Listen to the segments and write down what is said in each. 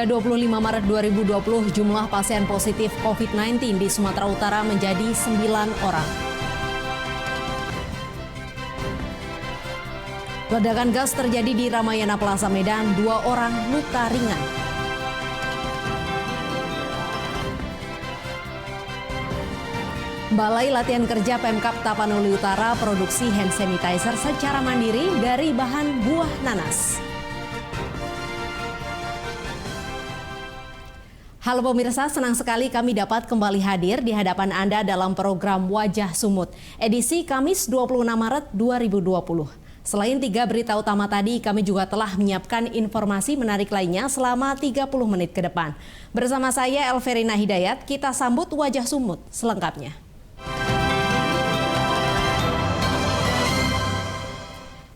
Hingga 25 Maret 2020, jumlah pasien positif COVID-19 di Sumatera Utara menjadi 9 orang. Ledakan gas terjadi di Ramayana Plaza Medan, 2 orang luka ringan. Balai Latihan Kerja Pemkab Tapanuli Utara produksi hand sanitizer secara mandiri dari bahan buah nanas. Halo pemirsa, senang sekali kami dapat kembali hadir di hadapan Anda dalam program Wajah Sumut, edisi Kamis 26 Maret 2020. Selain 3 berita utama tadi, kami juga telah menyiapkan informasi menarik lainnya selama 30 menit ke depan. Bersama saya Elverina Hidayat, kita sambut Wajah Sumut selengkapnya.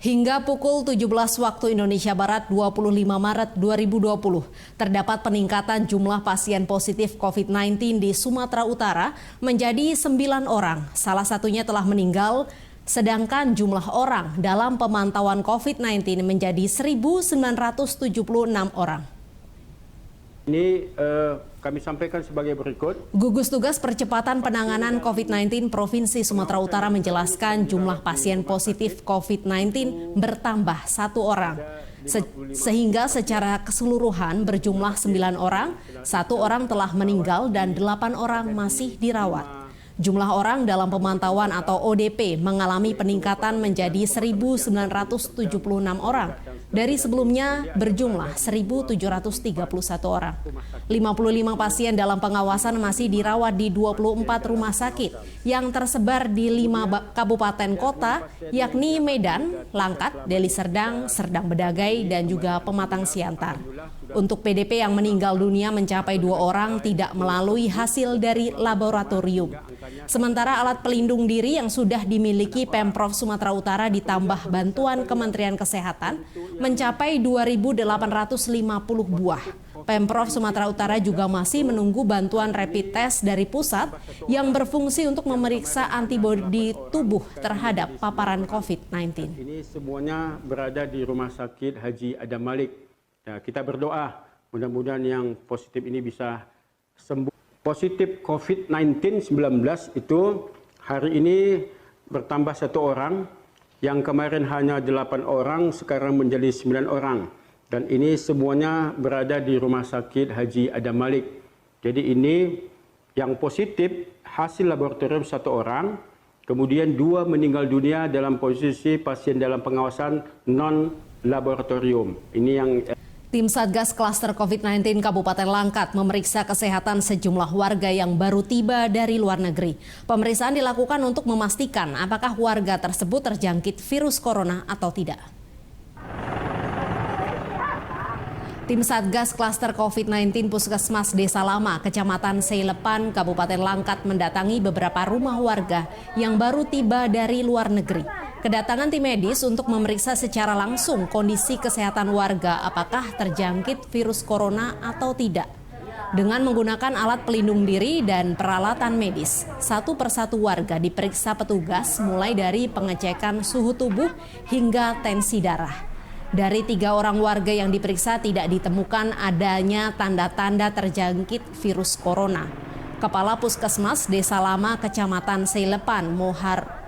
Hingga pukul 17 waktu Indonesia Barat 25 Maret 2020, terdapat peningkatan jumlah pasien positif COVID-19 di Sumatera Utara menjadi 9 orang. Salah satunya telah meninggal, sedangkan jumlah orang dalam pemantauan COVID-19 menjadi 1.976 orang. Ini kami sampaikan sebagai berikut. Gugus Tugas Percepatan Penanganan COVID-19 Provinsi Sumatera Utara menjelaskan jumlah pasien positif COVID-19 bertambah 1 orang. Sehingga secara keseluruhan berjumlah 9 orang, 1 orang telah meninggal dan 8 orang masih dirawat. Jumlah orang dalam pemantauan atau ODP mengalami peningkatan menjadi 1.976 orang. Dari sebelumnya berjumlah 1.731 orang. 55 pasien dalam pengawasan masih dirawat di 24 rumah sakit yang tersebar di 5 kabupaten kota, yakni Medan, Langkat, Deli Serdang, Serdang Bedagai, dan juga Pematang Siantar. Untuk PDP yang meninggal dunia mencapai 2 orang tidak melalui hasil dari laboratorium. Sementara alat pelindung diri yang sudah dimiliki Pemprov Sumatera Utara ditambah bantuan Kementerian Kesehatan mencapai 2.850 buah. Pemprov Sumatera Utara juga masih menunggu bantuan rapid test dari pusat yang berfungsi untuk memeriksa antibodi tubuh terhadap paparan COVID-19. Ini semuanya berada di Rumah Sakit Haji Adam Malik. Ya, kita berdoa mudah-mudahan yang positif ini bisa sembuh. Positif COVID-19 itu hari ini bertambah 1 orang, yang kemarin hanya 8 orang, sekarang menjadi 9 orang. Dan ini semuanya berada di Rumah Sakit Haji Adam Malik. Jadi ini yang positif hasil laboratorium 1 orang, kemudian 2 meninggal dunia dalam posisi pasien dalam pengawasan non-laboratorium. Ini yang Tim Satgas Klaster COVID-19 Kabupaten Langkat memeriksa kesehatan sejumlah warga yang baru tiba dari luar negeri. Pemeriksaan dilakukan untuk memastikan apakah warga tersebut terjangkit virus corona atau tidak. Tim Satgas Klaster COVID-19 Puskesmas Desa Lama, Kecamatan Seilepan, Kabupaten Langkat mendatangi beberapa rumah warga yang baru tiba dari luar negeri. Kedatangan tim medis untuk memeriksa secara langsung kondisi kesehatan warga apakah terjangkit virus corona atau tidak. Dengan menggunakan alat pelindung diri dan peralatan medis, 1 persatu warga diperiksa petugas mulai dari pengecekan suhu tubuh hingga tensi darah. Dari 3 orang warga yang diperiksa tidak ditemukan adanya tanda-tanda terjangkit virus corona. Kepala Puskesmas Desa Lama Kecamatan Seilepan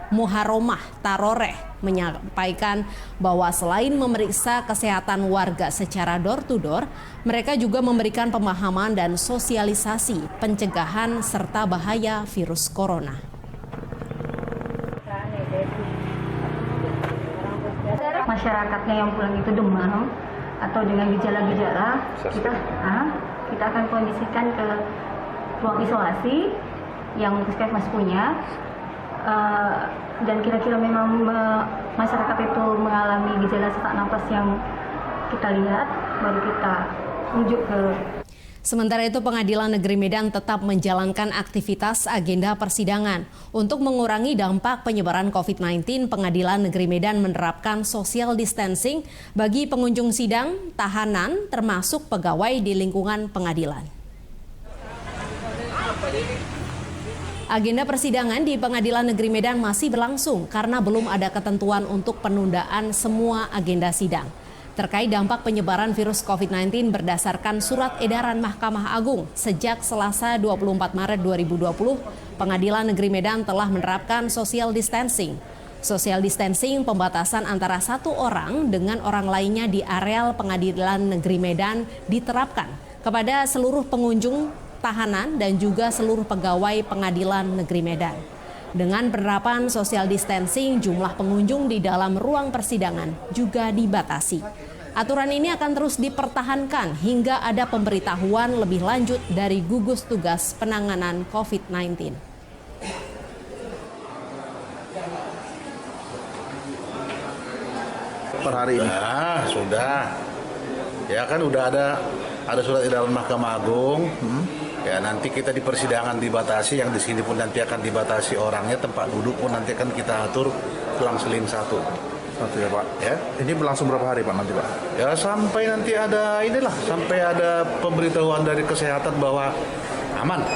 Muharomah Taroreh menyampaikan bahwa selain memeriksa kesehatan warga secara door-to-door, mereka juga memberikan pemahaman dan sosialisasi pencegahan serta bahaya virus corona. Masyarakatnya yang pulang itu demam atau dengan gejala-gejala, kita akan kondisikan ke ruang isolasi yang puskesmas punya. Dan kira-kira memang masyarakat itu mengalami gejala sesak napas yang kita lihat, baru kita rujuk ke. Sementara itu Pengadilan Negeri Medan tetap menjalankan aktivitas agenda persidangan. Untuk mengurangi dampak penyebaran COVID-19, Pengadilan Negeri Medan menerapkan social distancing bagi pengunjung sidang, tahanan, termasuk pegawai di lingkungan pengadilan. Agenda persidangan di Pengadilan Negeri Medan masih berlangsung karena belum ada ketentuan untuk penundaan semua agenda sidang. terkait dampak penyebaran virus COVID-19 berdasarkan surat edaran Mahkamah Agung. Sejak Selasa 24 Maret 2020, Pengadilan Negeri Medan telah menerapkan social distancing. Social distancing pembatasan antara satu orang dengan orang lainnya di areal Pengadilan Negeri Medan diterapkan kepada seluruh pengunjung, tahanan, dan juga seluruh pegawai Pengadilan Negeri Medan. Dengan penerapan social distancing, jumlah pengunjung di dalam ruang persidangan juga dibatasi. Aturan ini akan terus dipertahankan hingga ada pemberitahuan lebih lanjut dari gugus tugas penanganan COVID-19. Per hari ini? Sudah. Ya kan udah ada surat edaran Mahkamah Agung. Ya nanti kita di persidangan dibatasi, yang di sini pun nanti akan dibatasi orangnya, tempat duduk pun nanti akan kita atur selang-seling satu ya Pak. Ya. Ini berlangsung berapa hari Pak nanti Pak? Ya sampai nanti sampai ada pemberitahuan dari kesehatan bahwa aman.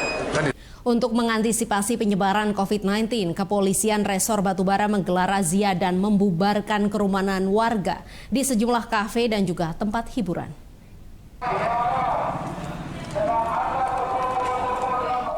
Untuk mengantisipasi penyebaran COVID-19, Kepolisian Resor Batubara menggelar razia dan membubarkan kerumunan warga di sejumlah kafe dan juga tempat hiburan.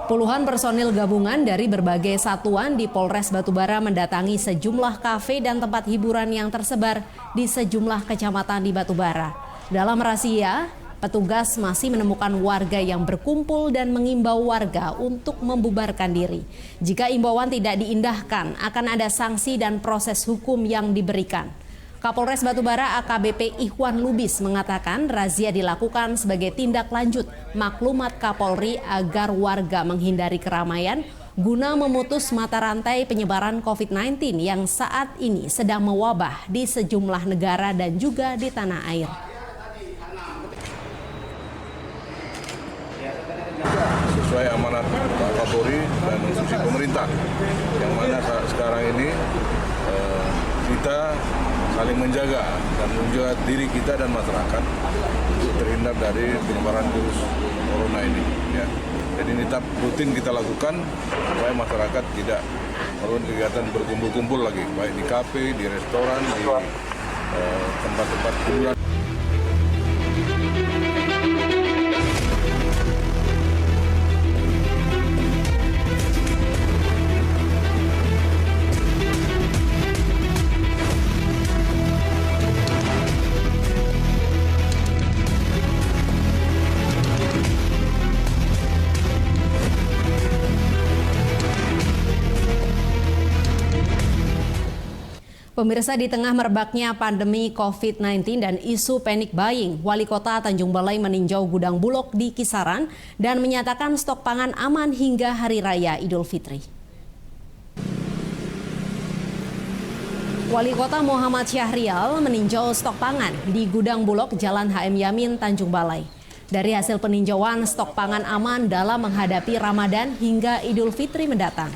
Puluhan personil gabungan dari berbagai satuan di Polres Batubara mendatangi sejumlah kafe dan tempat hiburan yang tersebar di sejumlah kecamatan di Batubara. Dalam razia, petugas masih menemukan warga yang berkumpul dan mengimbau warga untuk membubarkan diri. Jika imbauan tidak diindahkan, akan ada sanksi dan proses hukum yang diberikan. Kapolres Batubara AKBP Ikhwan Lubis mengatakan razia dilakukan sebagai tindak lanjut maklumat Kapolri agar warga menghindari keramaian guna memutus mata rantai penyebaran COVID-19 yang saat ini sedang mewabah di sejumlah negara dan juga di tanah air. Sesuai amanat Pak Kapolri dan instruksi pemerintah, yang mana sekarang ini kita saling menjaga dan menjaga diri kita dan masyarakat untuk terhindar dari penyebaran virus corona ini. Ya. Jadi ini tetap rutin kita lakukan supaya masyarakat tidak melakukan kegiatan berkumpul-kumpul lagi, baik di kafe, di restoran, di tempat-tempat hiburan. Pemirsa, di tengah merebaknya pandemi COVID-19 dan isu panic buying, Wali Kota Tanjung Balai meninjau gudang Bulog di Kisaran dan menyatakan stok pangan aman hingga Hari Raya Idul Fitri. Wali Kota Muhammad Syahrial meninjau stok pangan di gudang Bulog Jalan HM Yamin, Tanjung Balai. Dari hasil peninjauan, stok pangan aman dalam menghadapi Ramadan hingga Idul Fitri mendatang.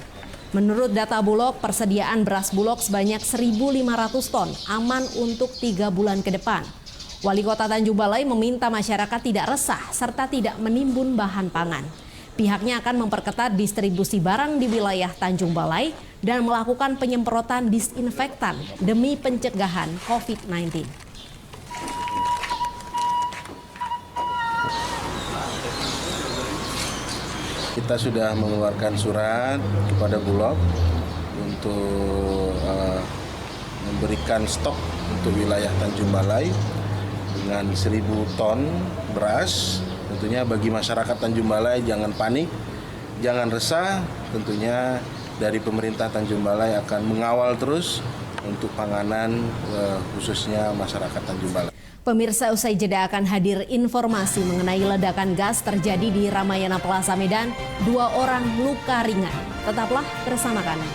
Menurut data Bulog, persediaan beras Bulog sebanyak 1.500 ton aman untuk 3 bulan ke depan. Wali Kota Tanjung Balai meminta masyarakat tidak resah serta tidak menimbun bahan pangan. Pihaknya akan memperketat distribusi barang di wilayah Tanjung Balai dan melakukan penyemprotan disinfektan demi pencegahan COVID-19. Kita sudah mengeluarkan surat kepada Bulog untuk memberikan stok untuk wilayah Tanjung Balai dengan 1.000 ton beras. Tentunya bagi masyarakat Tanjung Balai jangan panik, jangan resah. Tentunya dari pemerintah Tanjung Balai akan mengawal terus untuk panganan khususnya masyarakat Tanjung Balai. Pemirsa, usai jeda akan hadir informasi mengenai ledakan gas terjadi di Ramayana Plaza Medan, 2 orang luka ringan. Tetaplah bersama kami.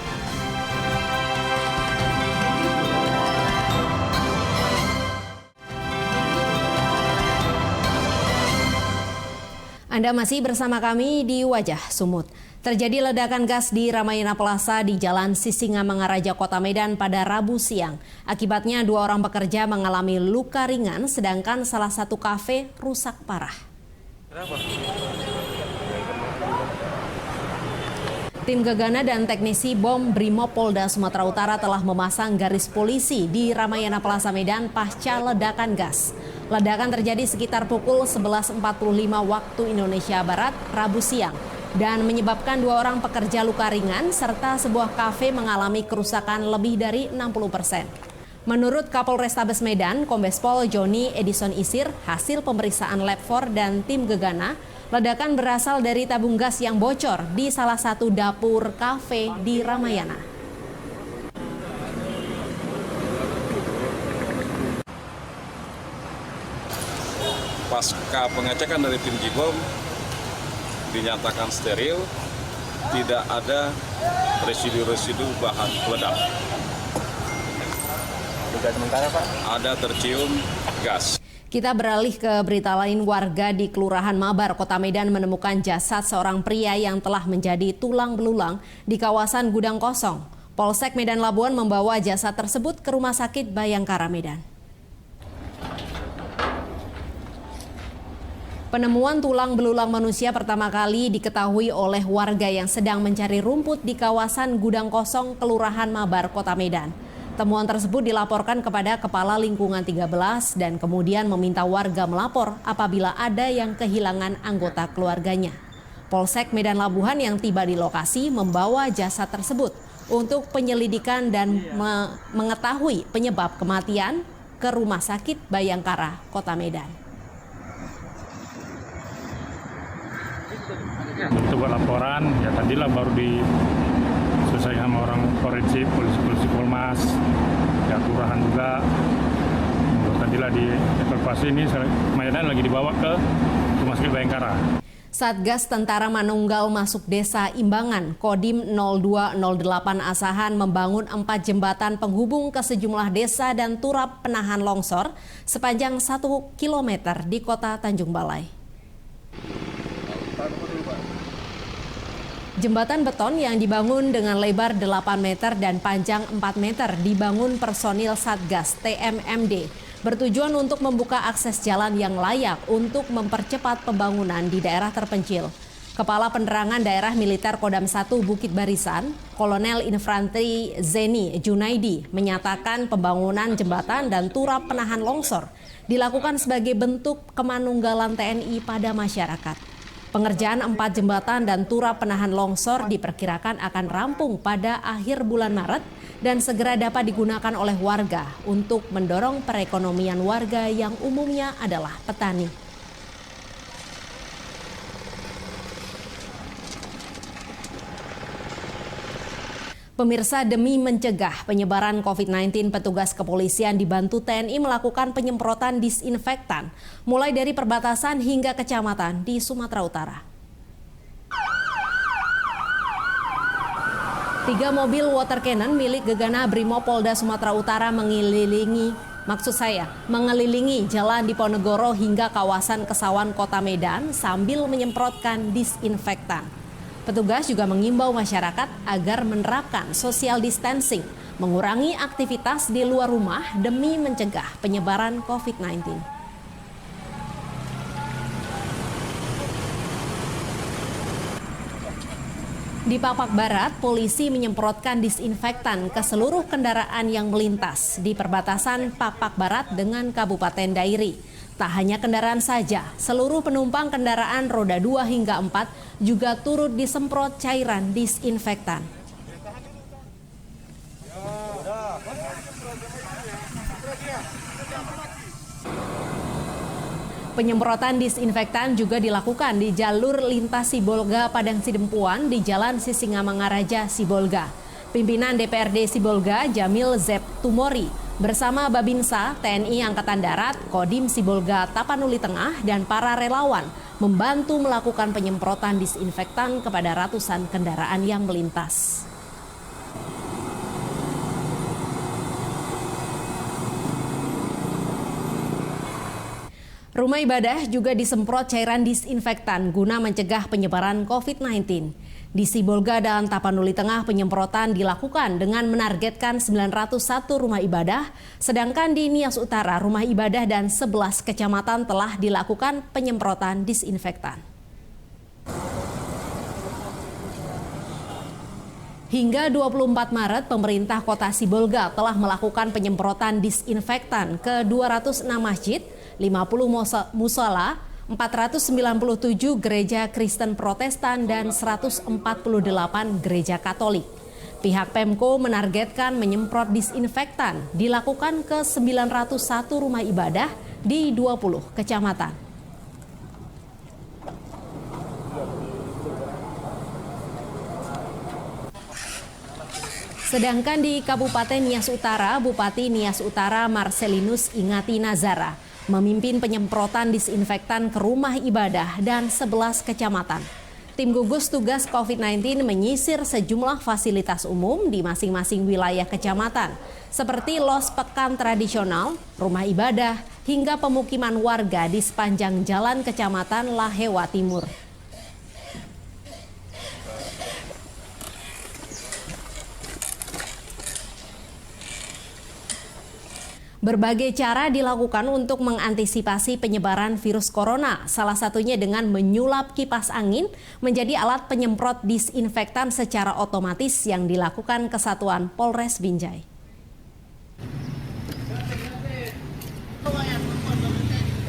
Anda masih bersama kami di Wajah Sumut. Terjadi ledakan gas di Ramayana Plaza di Jalan Sisingamangaraja, Kota Medan pada Rabu siang. Akibatnya 2 orang pekerja mengalami luka ringan, sedangkan salah satu kafe rusak parah. Tim Gegana dan teknisi bom Brimopolda Sumatera Utara telah memasang garis polisi di Ramayana Plaza Medan pasca ledakan gas. Ledakan terjadi sekitar pukul 11.45 waktu Indonesia Barat, Rabu siang, dan menyebabkan 2 orang pekerja luka ringan serta sebuah kafe mengalami kerusakan lebih dari 60%. Menurut Kapolrestabes Medan, Kombes Pol Joni Edison Isir, hasil pemeriksaan Lab 4 dan tim Gegana, ledakan berasal dari tabung gas yang bocor di salah satu dapur kafe di Ramayana. Pasca pengecekan dari tim Jibom, dinyatakan steril, tidak ada residu-residu bahan peledak. Sementara, Pak, ada tercium gas. Kita beralih ke berita lain. Warga di Kelurahan Mabar, Kota Medan menemukan jasad seorang pria yang telah menjadi tulang belulang di kawasan gudang kosong. Polsek Medan Labuan membawa jasad tersebut ke Rumah Sakit Bayangkara Medan. Penemuan tulang belulang manusia pertama kali diketahui oleh warga yang sedang mencari rumput di kawasan gudang kosong Kelurahan Mabar, Kota Medan. Temuan tersebut dilaporkan kepada Kepala Lingkungan 13 dan kemudian meminta warga melapor apabila ada yang kehilangan anggota keluarganya. Polsek Medan Labuhan yang tiba di lokasi membawa jasad tersebut untuk penyelidikan dan mengetahui penyebab kematian ke Rumah Sakit Bayangkara, Kota Medan. Untuk laporan, ya tadilah baru diselesaikan sama orang forensik, polisi Polmas, ya kelurahan juga. Tadilah di evakuasi ini, mayatnya lagi dibawa ke Rumah Sakit Bayangkara. Satgas Tentara Manunggal masuk Desa Imbangan, Kodim 0208 Asahan membangun 4 jembatan penghubung ke sejumlah desa dan turap penahan longsor sepanjang 1 km di Kota Tanjung Balai. Jembatan beton yang dibangun dengan lebar 8 meter dan panjang 4 meter dibangun personil Satgas TMMD bertujuan untuk membuka akses jalan yang layak untuk mempercepat pembangunan di daerah terpencil. Kepala Penerangan Daerah Militer Kodam 1 Bukit Barisan, Kolonel Infanteri Zeni Junaidi menyatakan pembangunan jembatan dan turap penahan longsor dilakukan sebagai bentuk kemanunggalan TNI pada masyarakat. Pengerjaan 4 jembatan dan turap penahan longsor diperkirakan akan rampung pada akhir bulan Maret dan segera dapat digunakan oleh warga untuk mendorong perekonomian warga yang umumnya adalah petani. Pemirsa, demi mencegah penyebaran COVID-19, petugas kepolisian dibantu TNI melakukan penyemprotan disinfektan, mulai dari perbatasan hingga kecamatan di Sumatera Utara. 3 mobil water cannon milik Gegana Brimopolda Sumatera Utara mengelilingi jalan Diponegoro hingga kawasan Kesawan Kota Medan sambil menyemprotkan disinfektan. Petugas juga mengimbau masyarakat agar menerapkan social distancing, mengurangi aktivitas di luar rumah demi mencegah penyebaran COVID-19. Di Papak Barat, polisi menyemprotkan disinfektan ke seluruh kendaraan yang melintas di perbatasan Papak Barat dengan Kabupaten Dairi. Tak hanya kendaraan saja, seluruh penumpang kendaraan roda 2 hingga 4 juga turut disemprot cairan disinfektan. Penyemprotan disinfektan juga dilakukan di jalur lintas Sibolga Padang Sidempuan di Jalan Sisingamangaraja Sibolga. Pimpinan DPRD Sibolga Jamil Zep Tumori bersama Babinsa, TNI Angkatan Darat, Kodim Sibolga Tapanuli Tengah, dan para relawan membantu melakukan penyemprotan disinfektan kepada ratusan kendaraan yang melintas. Rumah ibadah juga disemprot cairan disinfektan guna mencegah penyebaran COVID-19. Di Sibolga dan Tapanuli Tengah penyemprotan dilakukan dengan menargetkan 901 rumah ibadah, sedangkan di Nias Utara rumah ibadah dan 11 kecamatan telah dilakukan penyemprotan disinfektan. Hingga 24 Maret, pemerintah Kota Sibolga telah melakukan penyemprotan disinfektan ke 206 masjid, 50 musola, 497 gereja Kristen Protestan, dan 148 gereja Katolik. Pihak Pemko menargetkan menyemprot disinfektan dilakukan ke 901 rumah ibadah di 20 kecamatan. Sedangkan di Kabupaten Nias Utara, Bupati Nias Utara Marcelinus Ingati Nazara memimpin penyemprotan disinfektan ke rumah ibadah dan 11 kecamatan. Tim gugus tugas COVID-19 menyisir sejumlah fasilitas umum di masing-masing wilayah kecamatan, seperti los pekan tradisional, rumah ibadah, hingga pemukiman warga di sepanjang jalan Kecamatan Lahewa Timur. Berbagai cara dilakukan untuk mengantisipasi penyebaran virus corona, salah satunya dengan menyulap kipas angin menjadi alat penyemprot disinfektan secara otomatis yang dilakukan Kesatuan Polres Binjai.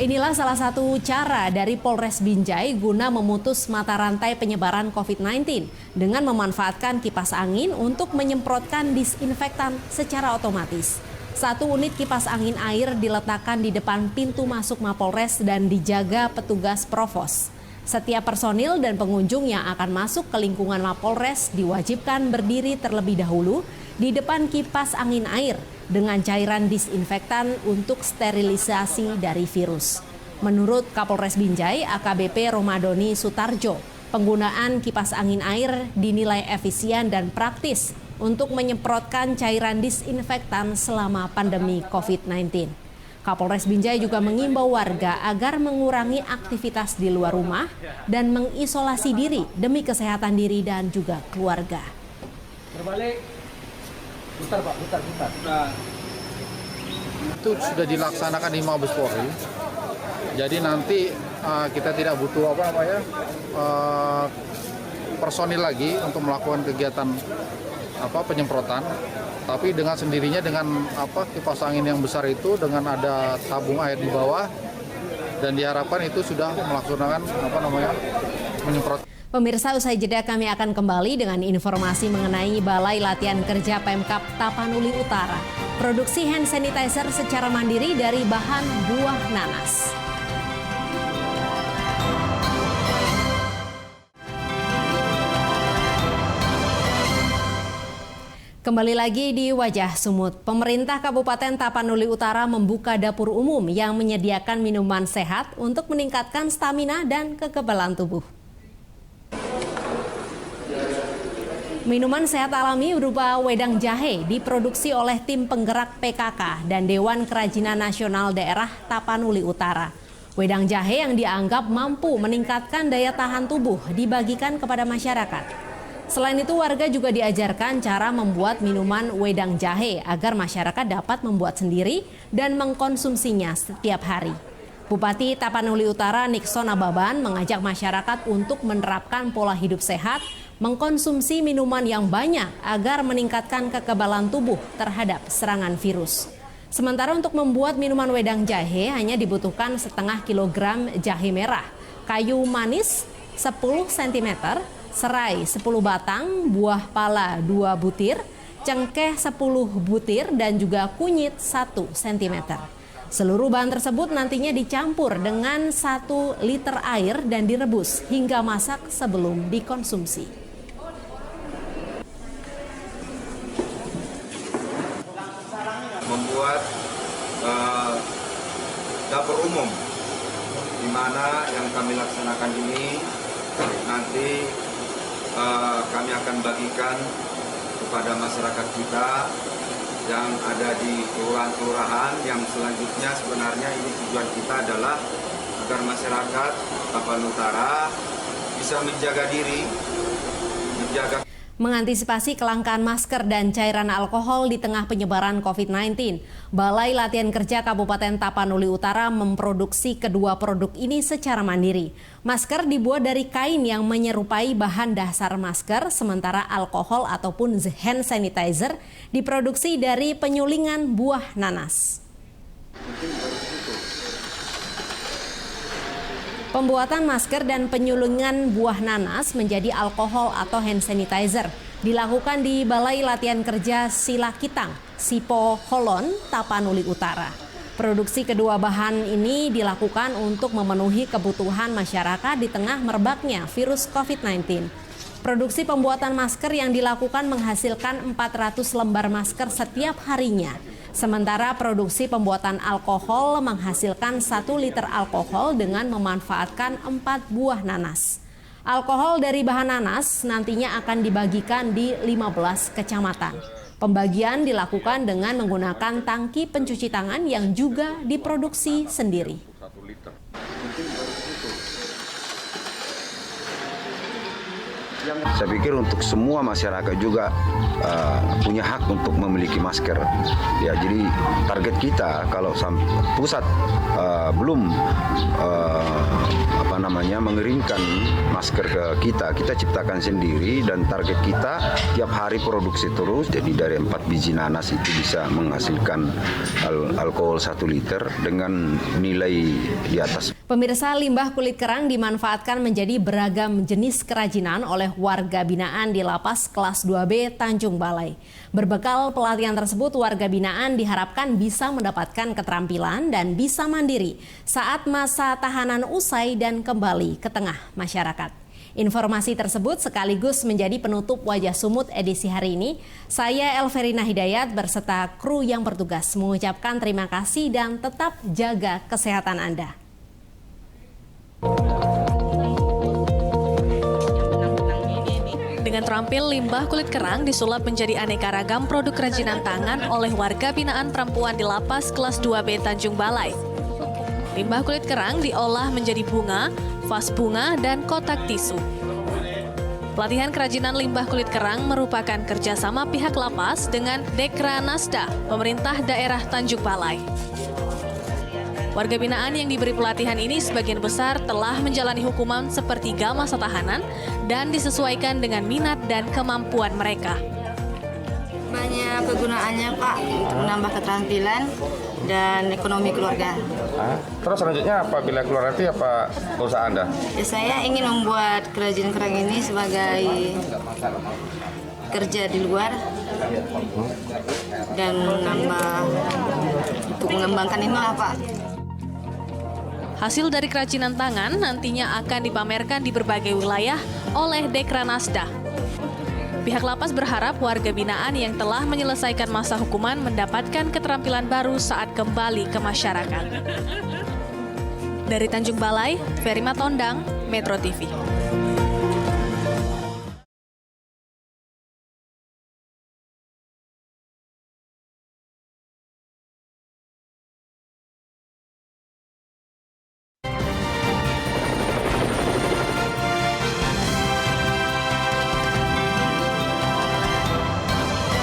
Inilah salah satu cara dari Polres Binjai guna memutus mata rantai penyebaran COVID-19 dengan memanfaatkan kipas angin untuk menyemprotkan disinfektan secara otomatis. 1 unit kipas angin air diletakkan di depan pintu masuk Mapolres dan dijaga petugas provos. Setiap personil dan pengunjung yang akan masuk ke lingkungan Mapolres diwajibkan berdiri terlebih dahulu di depan kipas angin air dengan cairan disinfektan untuk sterilisasi dari virus. Menurut Kapolres Binjai, AKBP Romadoni Sutarjo, penggunaan kipas angin air dinilai efisien dan praktis untuk menyemprotkan cairan disinfektan selama pandemi COVID-19. Kapolres Binjai juga mengimbau warga agar mengurangi aktivitas di luar rumah dan mengisolasi diri demi kesehatan diri dan juga keluarga. Berbalik. Putar Pak, putar. Nah, itu sudah dilaksanakan di Mabes Polri. Jadi nanti kita tidak butuh personil lagi untuk melakukan kegiatan penyemprotan, tapi dengan sendirinya dengan kipas angin yang besar itu dengan ada tabung air di bawah dan diharapkan itu sudah melaksanakan menyemprot. Pemirsa, usai jeda kami akan kembali dengan informasi mengenai Balai Latihan Kerja Pemkab Tapanuli Utara. Produksi hand sanitizer secara mandiri dari bahan buah nanas. Kembali lagi di Wajah Sumut, pemerintah Kabupaten Tapanuli Utara membuka dapur umum yang menyediakan minuman sehat untuk meningkatkan stamina dan kekebalan tubuh. Minuman sehat alami berupa wedang jahe diproduksi oleh tim penggerak PKK dan Dewan Kerajinan Nasional Daerah Tapanuli Utara. Wedang jahe yang dianggap mampu meningkatkan daya tahan tubuh dibagikan kepada masyarakat. Selain itu, warga juga diajarkan cara membuat minuman wedang jahe agar masyarakat dapat membuat sendiri dan mengkonsumsinya setiap hari. Bupati Tapanuli Utara Nixon Ababan mengajak masyarakat untuk menerapkan pola hidup sehat, mengkonsumsi minuman yang banyak agar meningkatkan kekebalan tubuh terhadap serangan virus. Sementara untuk membuat minuman wedang jahe hanya dibutuhkan setengah kilogram jahe merah, kayu manis 10 cm, serai 10 batang, buah pala 2 butir, cengkeh 10 butir, dan juga kunyit 1 cm. Seluruh bahan tersebut nantinya dicampur dengan 1 liter air dan direbus hingga masak sebelum dikonsumsi. Membuat dapur umum, di mana yang kami laksanakan ini nanti kami akan bagikan kepada masyarakat kita yang ada di kelurahan-kelurahan yang selanjutnya. Sebenarnya ini tujuan kita adalah agar masyarakat Tapanuli Utara bisa menjaga diri, menjaga. Mengantisipasi kelangkaan masker dan cairan alkohol di tengah penyebaran COVID-19, Balai Latihan Kerja Kabupaten Tapanuli Utara memproduksi kedua produk ini secara mandiri. Masker dibuat dari kain yang menyerupai bahan dasar masker, sementara alkohol ataupun hand sanitizer diproduksi dari penyulingan buah nanas. Pembuatan masker dan penyulingan buah nanas menjadi alkohol atau hand sanitizer dilakukan di Balai Latihan Kerja Silakitang, Sipo Holon, Tapanuli Utara. Produksi kedua bahan ini dilakukan untuk memenuhi kebutuhan masyarakat di tengah merebaknya virus COVID-19. Produksi pembuatan masker yang dilakukan menghasilkan 400 lembar masker setiap harinya. Sementara produksi pembuatan alkohol menghasilkan 1 liter alkohol dengan memanfaatkan 4 buah nanas. Alkohol dari bahan nanas nantinya akan dibagikan di 15 kecamatan. Pembagian dilakukan dengan menggunakan tangki pencuci tangan yang juga diproduksi sendiri. Saya pikir untuk semua masyarakat juga punya hak untuk memiliki masker. Ya, jadi target kita kalau pusat belum mengirimkan masker ke kita ciptakan sendiri dan target kita tiap hari produksi terus. Jadi dari 4 biji nanas itu bisa menghasilkan alkohol 1 liter dengan nilai di atas. Pemirsa, limbah kulit kerang dimanfaatkan menjadi beragam jenis kerajinan oleh warga binaan di Lapas Kelas 2B Tanjung Balai. Berbekal pelatihan tersebut, warga binaan diharapkan bisa mendapatkan keterampilan dan bisa mandiri saat masa tahanan usai dan kembali ke tengah masyarakat. Informasi tersebut sekaligus menjadi penutup Wajah Sumut edisi hari ini. Saya Elverina Hidayat berserta kru yang bertugas mengucapkan terima kasih dan tetap jaga kesehatan Anda. Dengan terampil, limbah kulit kerang disulap menjadi aneka ragam produk kerajinan tangan oleh warga binaan perempuan di Lapas Kelas 2B Tanjung Balai. Limbah kulit kerang diolah menjadi bunga, vas bunga, dan kotak tisu. Pelatihan kerajinan limbah kulit kerang merupakan kerjasama pihak lapas dengan Dekranasda, pemerintah daerah Tanjung Balai. Warga binaan yang diberi pelatihan ini sebagian besar telah menjalani hukuman sepertiga masa tahanan dan disesuaikan dengan minat dan kemampuan mereka. Banyak kegunaannya, Pak, untuk menambah keterampilan dan ekonomi keluarga. Terus selanjutnya apabila keluar nanti apa usaha Anda? Ya, saya ingin membuat kerajinan kerang ini sebagai kerja di luar dan untuk mengembangkan inilah, Pak. Hasil dari kerajinan tangan nantinya akan dipamerkan di berbagai wilayah oleh Dekranasda. Pihak lapas berharap warga binaan yang telah menyelesaikan masa hukuman mendapatkan keterampilan baru saat kembali ke masyarakat. Dari Tanjung Balai, Ferry Matondang, Metro TV.